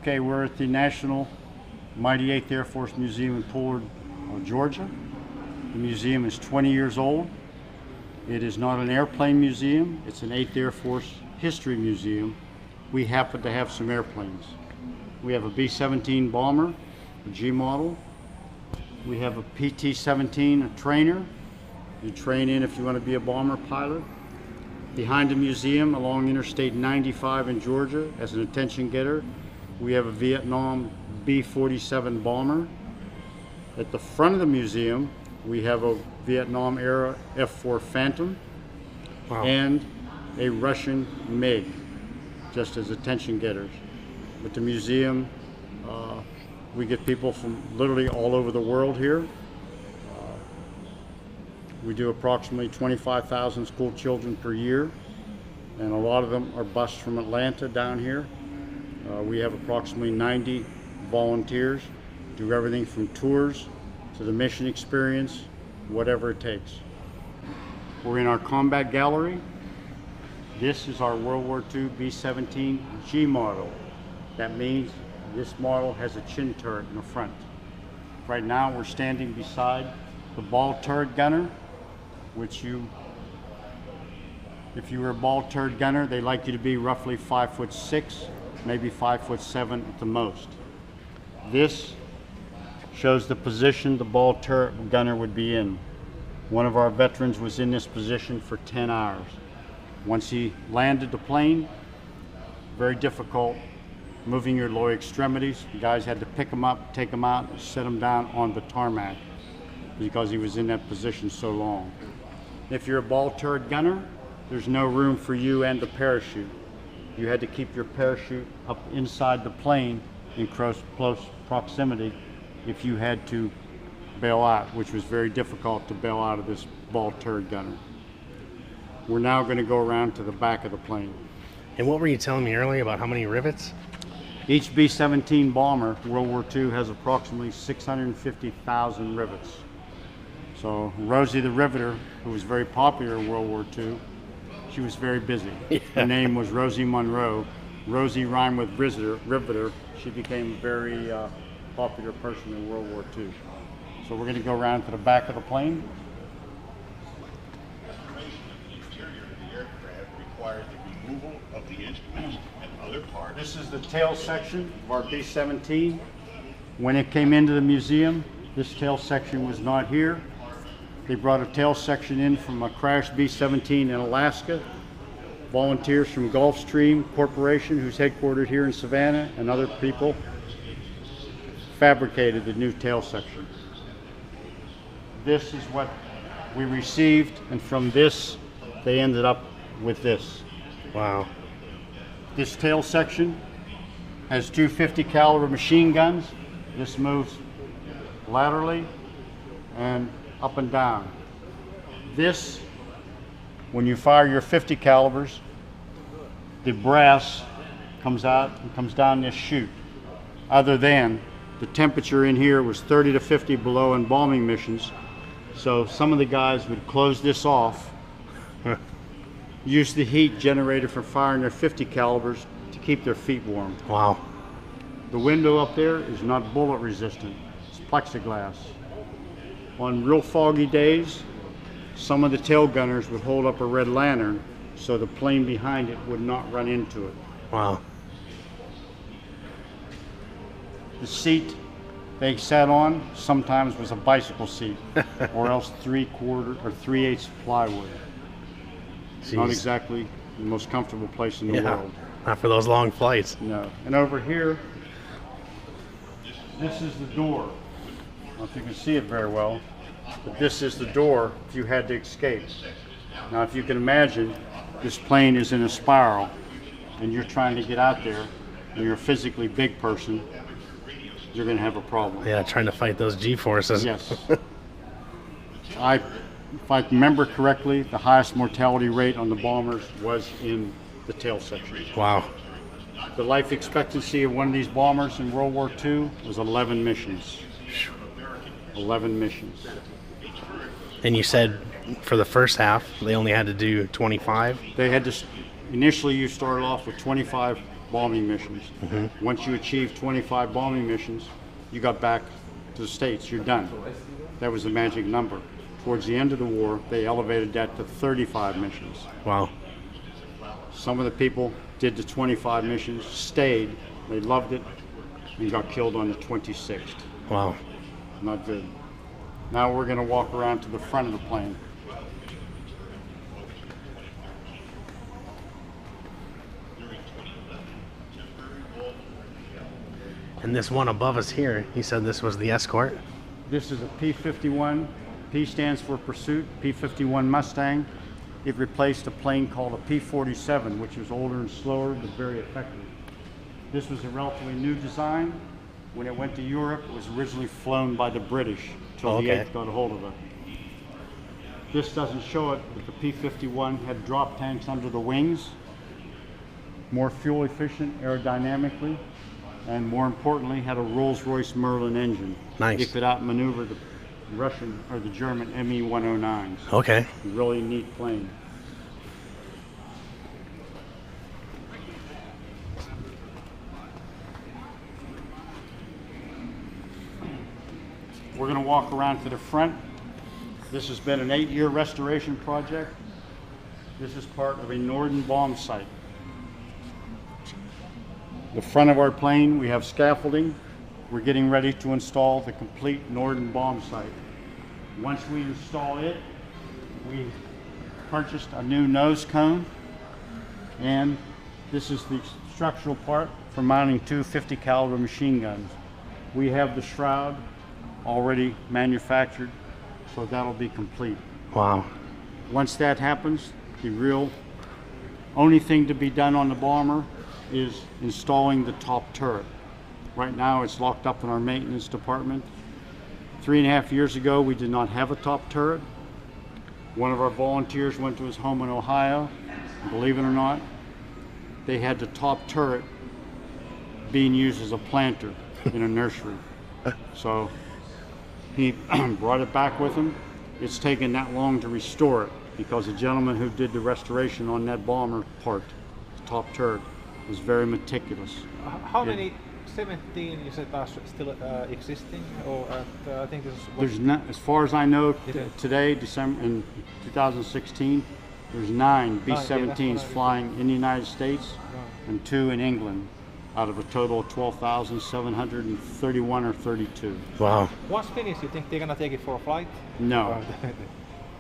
Okay, we're at the National Mighty 8th Air Force Museum in Pollard, Georgia. The museum is 20 years old. It is not an airplane museum, it's an 8th Air Force history museum. We happen to have some airplanes. We have a B-17 bomber, a G model. We have a PT-17, a trainer. You train in if you want to be a bomber pilot. Behind the museum along Interstate 95 in Georgia as an attention getter, we have a Vietnam B-47 bomber. At the front of the museum, we have a Vietnam era F-4 Phantom. Wow. And a Russian MiG, just as attention getters. At the museum, we get people from literally all over the world here. We do approximately 25,000 school children per year, and a lot of them are bused from Atlanta down here. We have approximately 90 volunteers, do everything from tours to the mission experience, whatever it takes. We're in our combat gallery. This is our World War II B-17 G model. That means this model has a chin turret in the front. Right now we're standing beside the ball turret gunner, which if you were a ball turret gunner, they like you to be roughly 5'6", maybe 5'7" at the most. This shows the position the ball turret gunner would be in. One of our veterans was in this position for 10 hours. Once he landed the plane, very difficult moving your lower extremities. The guys had to pick him up, take him out, and set him down on the tarmac because he was in that position so long. If you're a ball turret gunner, there's no room for you and the parachute. You had to keep your parachute up inside the plane in close proximity if you had to bail out, which was very difficult to bail out of this ball turret gunner. We're now going to go around to the back of the plane. And what were you telling me earlier about how many rivets? Each B-17 bomber, World War II, has approximately 650,000 rivets. So Rosie the Riveter, who was very popular in World War II, she was very busy. Yeah. Her name was Rosie Monroe. Rosie rhymed with Riveter. She became a very popular person in World War II. So we're going to go around to the back of the plane. The removal of the instruments and other parts. This is the tail section of our B-17. When it came into the museum, this tail section was not here. They brought a tail section in from a crashed B-17 in Alaska. Volunteers from Gulfstream Corporation, who's headquartered here in Savannah, and other people fabricated the new tail section. This is what we received, and from this, they ended up with this. Wow. This tail section has two 50 caliber machine guns. This moves laterally and up and down. This, when you fire your 50 calibers, the brass comes out and comes down this chute. Other than the temperature in here was 30 to 50 below in bombing missions, so some of the guys would close this off, use the heat generated from firing their 50 calibers to keep their feet warm. Wow. The window up there is not bullet resistant, it's plexiglass. On real foggy days, some of the tail gunners would hold up a red lantern so the plane behind it would not run into it. Wow. The seat they sat on sometimes was a bicycle seat or else 3/4 or 3/8 plywood. Jeez. Not exactly the most comfortable place in the Yeah. world. Not for those long flights. No. And over here, this is the door. I don't know if you can see it very well, but this is the door if you had to escape. Now, if you can imagine, this plane is in a spiral, and you're trying to get out there, and you're a physically big person, you're going to have a problem. Yeah, trying to fight those G-forces. Yes. If I remember correctly, the highest mortality rate on the bombers was in the tail section. Wow. The life expectancy of one of these bombers in World War II was 11 missions. 11 missions. And you said for the first half, they only had to do 25? They had to, initially you started off with 25 bombing missions. Once you achieved 25 bombing missions, you got back to the States. You're done. That was the magic number. Towards the end of the war, they elevated that to 35 missions. Wow. Some of the people did the 25 missions, stayed, they loved it, and got killed on the 26th. Wow. Not good. Now we're going to walk around to the front of the plane. And this one above us here, he said this was the Escort. This is a P-51. P stands for Pursuit, P-51 Mustang. It replaced a plane called a P-47, which was older and slower, but very effective. This was a relatively new design. When it went to Europe, it was originally flown by the British till the 8th got a hold of it. This doesn't show it, but the P-51 had drop tanks under the wings, more fuel efficient aerodynamically, and more importantly, had a Rolls-Royce Merlin engine. Nice. It could outmaneuver the Russian or the German Me-109s. Okay. Really neat plane. We're going to walk around to the front. This has been an 8-year restoration project. This is part of a Norden bomb site. The front of our plane, we have scaffolding. We're getting ready to install the complete Norden bomb site. Once we install it, we purchased a new nose cone, and this is the structural part for mounting two 50 caliber machine guns. We have the shroud already manufactured, so that'll be complete. Wow. Once that happens, the real only thing to be done on the bomber is installing the top turret. Right now it's locked up in our maintenance department. 3.5 years ago we did not have a top turret. One of our volunteers went to his home in Ohio, and believe it or not, they had the top turret being used as a planter in a nursery. So he brought it back with him. It's taken that long to restore it because the gentleman who did the restoration on that bomber part, the top turret, was very meticulous. How many? 17 you said are still existing, or I think this is what There's not, as far as I know, Okay. today, December in 2016, there's 9 B-17s that's what I flying in the United States Right. and 2 in England, out of a total of 12,731 or 32. Wow. Once finished, you think they're gonna take it for a flight? No.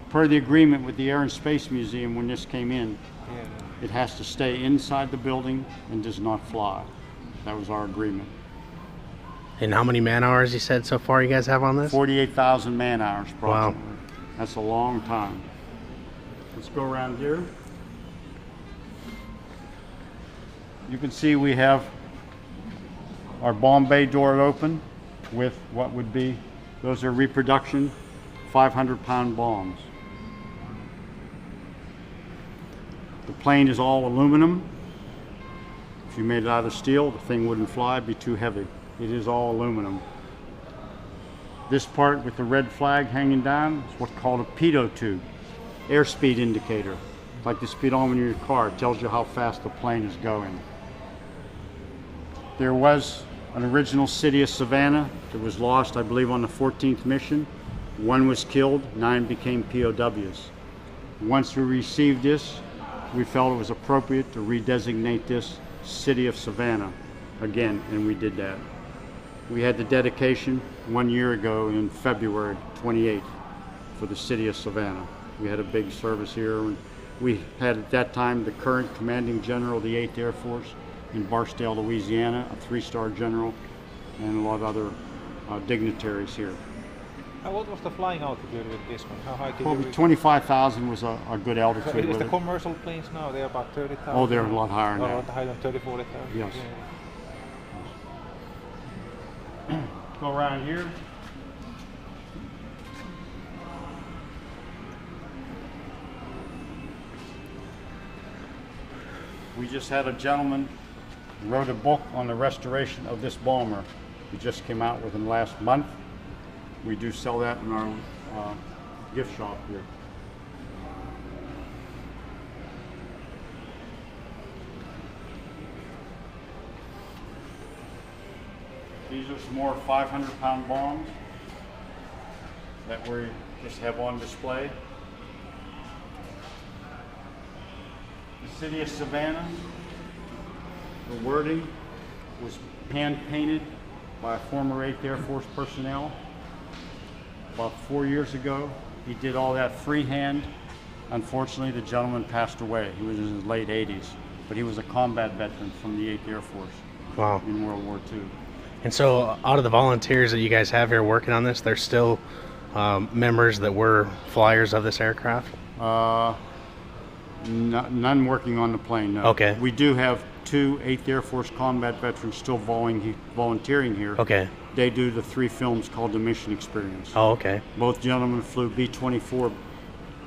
Per the agreement with the Air and Space Museum when this came in, Yeah. it has to stay inside the building and does not fly. That was our agreement. And how many man hours you said so far you guys have on this? 48,000 man hours Wow. approximately. That's a long time. Let's go around here. You can see we have our bomb bay door open with what would be, those are reproduction 500-pound bombs. The plane is all aluminum. If you made it out of steel, the thing wouldn't fly, it'd be too heavy. It is all aluminum. This part with the red flag hanging down is what's called a pitot tube, airspeed indicator. Like the speedometer in your car, it tells you how fast the plane is going. There was an original City of Savannah that was lost, I believe, on the 14th mission. 1 was killed, 9 became POWs. Once we received this, we felt it was appropriate to redesignate this City of Savannah again, and we did that. We had the dedication 1 year ago in February 28th for the City of Savannah. We had a big service here, and we had at that time the current commanding general of the 8th Air Force in Barstow, Louisiana, a 3-star general, and a lot of other dignitaries here. What was the flying altitude with this one? How high did Well, you reach? 25,000 was a good So altitude is with the it. commercial planes now, they're about 30,000? Oh, they're a lot higher Oh, now. a lot higher than 30, 40,000? Yes. Yeah. Go around here. We just had a gentleman wrote a book on the restoration of this bomber. He just came out within the last month. We do sell that in our gift shop here. These are some more 500-pound bombs that we just have on display. The city of Savannah, the wording was hand painted by a former 8th Air Force personnel. About 4 years ago, he did all that freehand. Unfortunately, the gentleman passed away. He was in his late 80s, but he was a combat veteran from the 8th Air Force Wow. in World War II. And so, out of the volunteers that you guys have here working on this, there's still members that were flyers of this aircraft? None working on the plane, no. Okay. We do have 2 8th Air Force combat veterans still volunteering here. Okay. They do the 3 films called the Mission Experience. Oh, okay. Both gentlemen flew B-24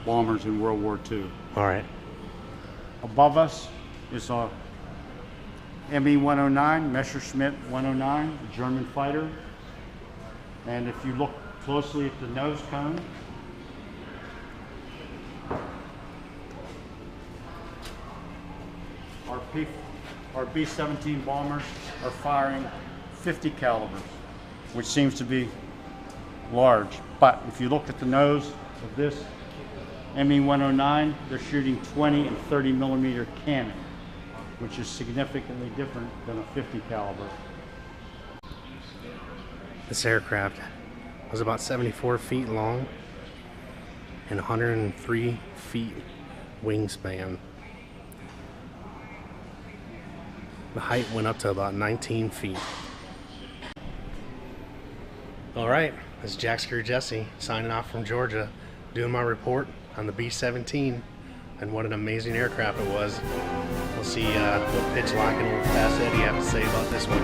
bombers in World War II. All right. Above us is a Me-109, Messerschmitt 109, a German fighter. And if you look closely at the nose cone, our B-17 bombers are firing 50 calibers, which seems to be large. But if you look at the nose of this Me-109, they're shooting 20 and 30 millimeter cannon, which is significantly different than a 50 caliber. This aircraft was about 74 feet long and 103 feet wingspan. The height went up to about 19 feet. All right, this is Jack Screw Jesse signing off from Georgia, doing my report on the B-17 and what an amazing aircraft it was. We'll see what Pitch Lock and Fast Eddie have to say about this one.